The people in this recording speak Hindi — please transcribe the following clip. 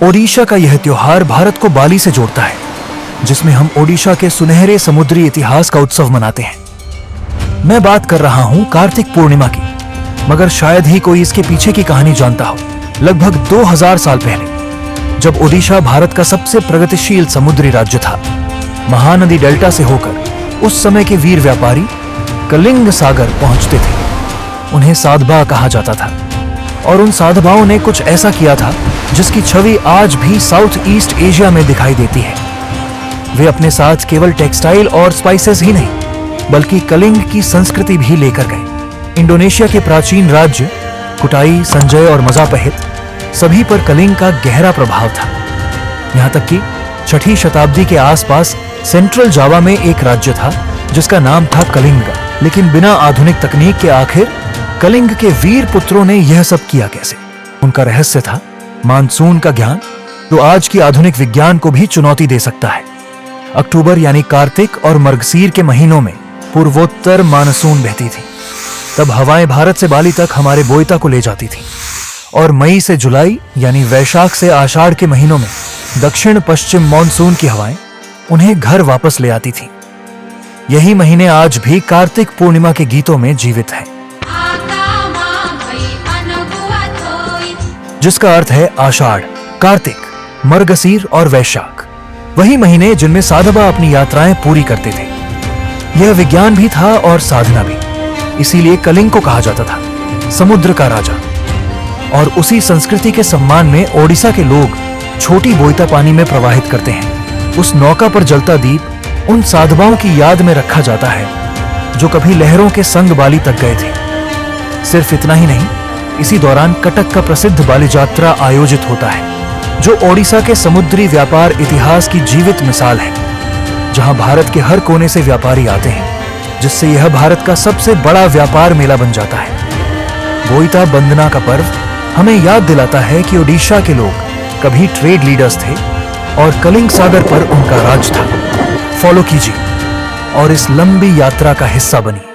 ओडिशा का यह त्योहार भारत को बाली से जोड़ता है, जिसमें हम ओडिशा के सुनहरे समुद्री इतिहास का उत्सव मनाते हैं। मैं बात कर रहा हूं कार्तिक पूर्णिमा की, मगर शायद ही कोई इसके पीछे की कहानी जानता हो। लगभग 2000 साल पहले, जब ओडिशा भारत का सबसे प्रगतिशील समुद्री राज्य था, महानदी डेल्टा से होकर उस समय के वीर व्यापारी कलिंग सागर पहुंचते थे। उन्हें साधबा कहा जाता था, और उन साधबाओं ने कुछ ऐसा किया था जिसकी छवि आज भी साउथ ईस्ट एशिया में दिखाई देती है। वे अपने साथ केवल टेक्सटाइल और स्पाइसेस ही नहीं, बल्कि कलिंग की संस्कृति भी लेकर गए। इंडोनेशिया के प्राचीन राज्य कुटाई, संजय और मजापहित सभी पर कलिंग का गहरा प्रभाव था। यहाँ तक कि 6ठी शताब्दी के आसपास सेंट्रल जावा में एक राज्य था जिसका नाम था कलिंगा। लेकिन बिना आधुनिक तकनीक के आखिर कलिंग के वीर पुत्रों ने यह सब किया कैसे? उनका रहस्य था मानसून का ज्ञान, जो आज की आधुनिक विज्ञान को भी चुनौती दे सकता है। अक्टूबर यानी कार्तिक और मर्गशीर के महीनों में पूर्वोत्तर मानसून बहती थी। तब हवाएं भारत से बाली तक हमारे बोईता को ले जाती थी, और मई से जुलाई यानी वैशाख से आषाढ़ के महीनों में दक्षिण पश्चिम मानसून की हवाएं उन्हें घर वापस ले आती थीं। यही महीने आज भी कार्तिक पूर्णिमा के गीतों में जीवित हैं, जिसका अर्थ है आषाढ़, कार्तिक, मर्गशीर और वैशाख। वही महीने जिनमें साधबा अपनी यात्राएं पूरी करते थे। यह विज्ञान भी था और साधना भी। इसीलिए कलिंग को कहा जाता था समुद्र का राजा। और उसी संस्कृति के सम्मान में ओडिशा के लोग छोटी बोईता पानी में प्रवाहित करते हैं। उस नौका पर जलता दीप उन साधबाओं की याद में रखा जाता है जो कभी लहरों के संग बाली तक गए थे। सिर्फ इतना ही नहीं, इसी दौरान कटक का प्रसिद्ध बाली यात्रा आयोजित होता है, जो ओडिशा के समुद्री व्यापार इतिहास की जीवित मिसाल है, जहां भारत के हर कोने से व्यापारी आते हैं, जिससे यह भारत का सबसे बड़ा व्यापार मेला बन जाता है। बोईता बंदना का पर्व हमें याद दिलाता है कि ओडिशा के लोग कभी ट्रेड लीडर्स थे और कलिंग सागर पर उनका राज था। फॉलो कीजिए और इस लंबी यात्रा का हिस्सा बनिए।